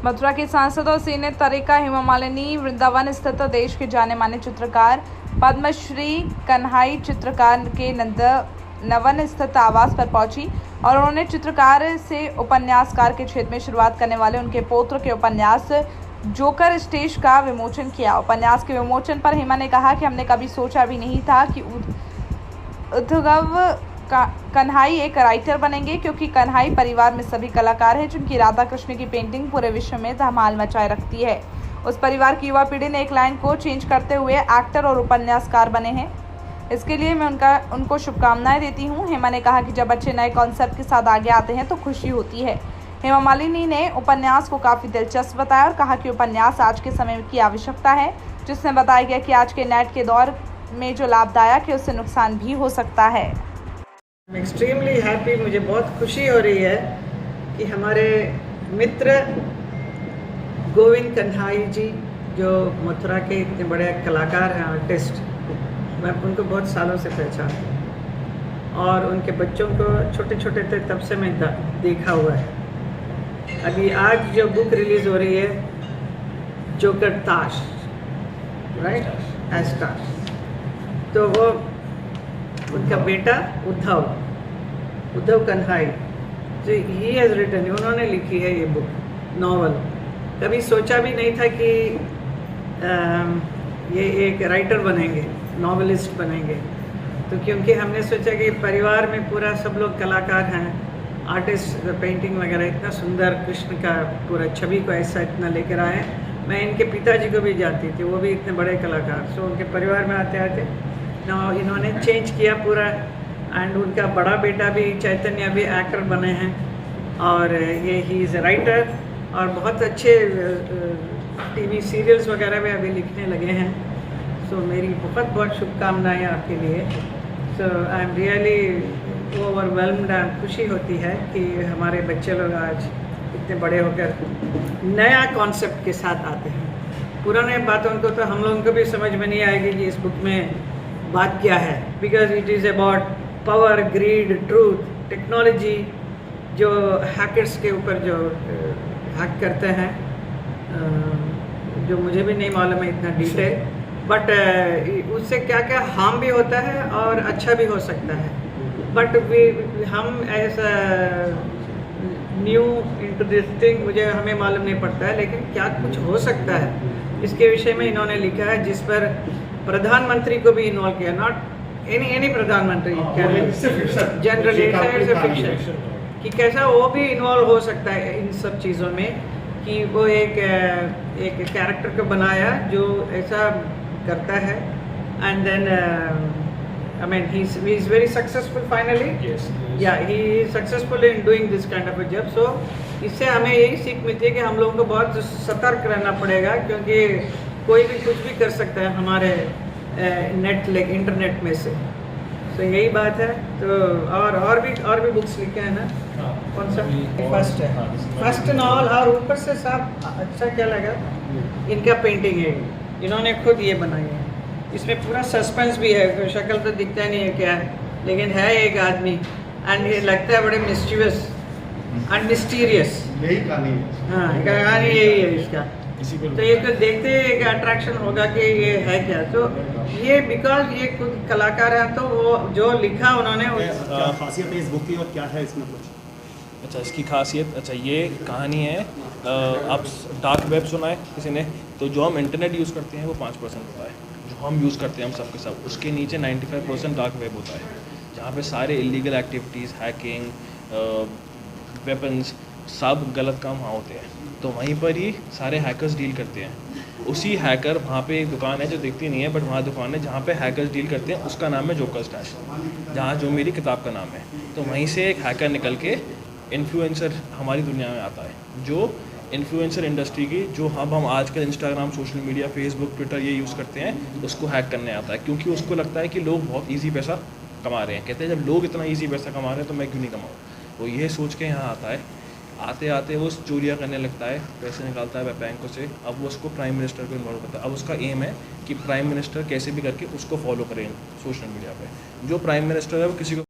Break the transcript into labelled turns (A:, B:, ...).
A: मथुरा के सांसद और सीनियर तरीका हेमा मालिनी वृंदावन स्थित देश के जाने माने चित्रकार पद्मश्री कन्हाई चित्रकार के नवन स्थित आवास पर पहुंची और उन्होंने चित्रकार से उपन्यासकार के क्षेत्र में शुरुआत करने वाले उनके पौत्र के उपन्यास जोकर स्टेज का विमोचन किया। उपन्यास के विमोचन पर हेमा ने कहा कि हमने कभी सोचा भी नहीं था कि उद्धव कन्हाई एक राइटर बनेंगे, क्योंकि कन्हाई परिवार में सभी कलाकार हैं जिनकी राधा कृष्ण की पेंटिंग पूरे विश्व में धमाल मचाए रखती है। उस परिवार की युवा पीढ़ी ने एक लाइन को चेंज करते हुए एक्टर और उपन्यासकार बने हैं। इसके लिए मैं उनको शुभकामनाएं देती हूं। हेमा ने कहा कि जब बच्चे नए कॉन्सेप्ट के साथ आगे आते हैं तो खुशी होती है। हेमा मालिनी ने उपन्यास को काफ़ी दिलचस्प बताया और कहा कि उपन्यास आज के समय की आवश्यकता है, जिसमें बताया गया कि आज के नेट के दौर में जो लाभदायक है उससे नुकसान भी हो सकता है।
B: एक्सट्रीमली हैप्पी, मुझे बहुत खुशी हो रही है कि हमारे मित्र गोविंद कन्हाई जी जो मथुरा के इतने बड़े कलाकार हैं, आर्टिस्ट, मैं उनको बहुत सालों से पहचानती हूँ और उनके बच्चों को छोटे छोटे थे तब से मैं देखा हुआ है। अभी आज जो बुक रिलीज़ हो रही है जोकर ताश, राइट, एज ताश, तो वो उनका बेटा उद्धव कन्हाई जो ही हैज़ रिटन, उन्होंने लिखी है ये बुक, नॉवल। कभी सोचा भी नहीं था कि ये एक राइटर बनेंगे, नॉवेलिस्ट बनेंगे। तो क्योंकि हमने सोचा कि परिवार में पूरा सब लोग कलाकार हैं, आर्टिस्ट, पेंटिंग वगैरह, इतना सुंदर कृष्ण का पूरा छवि को ऐसा इतना लेकर आए। मैं इनके पिताजी को भी जानती थी, वो भी इतने बड़े कलाकार, सो उनके परिवार में आते आते इन्होंने चेंज किया पूरा। एंड उनका बड़ा बेटा भी चैतन्य भी एक्टर बने हैं और ये ही इज़ राइटर और बहुत अच्छे टीवी सीरियल्स वगैरह में अभी लिखने लगे हैं। सो मेरी बहुत बहुत शुभकामनाएं आपके लिए। So I am really overwhelmed and खुशी होती है कि हमारे बच्चे लोग आज इतने बड़े होकर नया कॉन्सेप्ट के साथ आते हैं। पुराने बातों को तो हम लोगों को भी समझ में नहीं आएगी कि इस बुक में बात क्या है, because it is about power, greed, truth, technology, जो हैकर्स के ऊपर जो हैक करते हैं, जो मुझे भी नहीं मालूम है इतना डिटेल, बट उससे क्या क्या हार्म भी होता है और अच्छा भी हो सकता है। बट हम ऐसा न्यू इंटू दिस थिंग, मुझे हमें मालूम नहीं पड़ता है, लेकिन क्या कुछ हो सकता है इसके विषय में इन्होंने लिखा है, जिस पर प्रधानमंत्री को भी इन्वॉल्व किया, नॉट एनी प्रधानमंत्री, जनरल फिक्शन, कि कैसा वो भी इन्वॉल्व हो सकता है इन सब चीज़ों में, कि वो एक कैरेक्टर को बनाया जो ऐसा करता है and then I mean he is very successful finally.
C: Yes.
B: Yeah, he is successful in doing this kind of a job. So इससे हमें यही सीख मिलती है कि हम लोगों को बहुत सतर्क रहना पड़ेगा, क्योंकि कोई भी कुछ भी कर सकता है हमारे इंटरनेट में से। तो यही बात है। तो और भी बुक्स लिखे हैं ना, कौन सा फर्स्ट है, फर्स्ट नॉवल। और ऊपर से साहब अच्छा क्या लगा, इनका पेंटिंग है, इन्होंने खुद ये बनाई है, इसमें पूरा सस्पेंस भी है, शक्ल तो दिखता नहीं है क्या है, लेकिन है एक आदमी एंड ये लगता है बड़े मिस्टीरियस एंड मिस्टीरियस।
C: यही कहानी है।
B: हाँ, कहानी यही है इसका। तो ये तो देखते ही एक अट्रैक्शन होगा कि ये है क्या। तो ये बिकॉज ये खुद कलाकार है, तो वो जो लिखा उन्होंने
C: खासियत है इस बुक की और क्या है इसमें कुछ?
D: अच्छा, इसकी खासियत, अच्छा ये कहानी है, आप डार्क वेब सुना है किसी ने, तो जो हम इंटरनेट यूज़ करते हैं वो 5% होता है, जो हम यूज़ करते हैं हम सब के सब, उसके नीचे 95% डार्क वेब होता है, जहाँ पे सारे इलीगल एक्टिविटीज़, हैकिंग, वेपन्स, सब गलत काम वहाँ होते हैं। तो वहीं पर ही सारे हैकर्स डील करते हैं। उसी हैकर, वहाँ पे एक दुकान है जो दिखती नहीं है, बट वहाँ दुकान है जहाँ पे हैकर्स डील करते हैं, उसका नाम है जोकर स्टैश, जहाँ जो मेरी किताब का नाम है। तो वहीं से एक हैकर निकल के इन्फ्लुएंसर हमारी दुनिया में आता है, जो इन्फ्लुएंसर इंडस्ट्री की, जो हम आजकल Instagram, social media, Facebook, Twitter ये यूज़ करते हैं, उसको हैक करने आता है, क्योंकि उसको लगता है कि लोग बहुत ईजी पैसा कमा रहे हैं। कहते हैं जब लोग इतना ईजी पैसा कमा रहे हैं तो मैं क्यों नहीं कमाऊँ। वो ये सोच के यहाँ आता है, आते आते वो चोरियाँ करने लगता है, पैसे निकालता है बैंकों से। अब वो उसको प्राइम मिनिस्टर को इन्वॉल्व करता है। अब उसका एम है कि प्राइम मिनिस्टर कैसे भी करके उसको फॉलो करें सोशल मीडिया पे। जो प्राइम मिनिस्टर है वो किसी को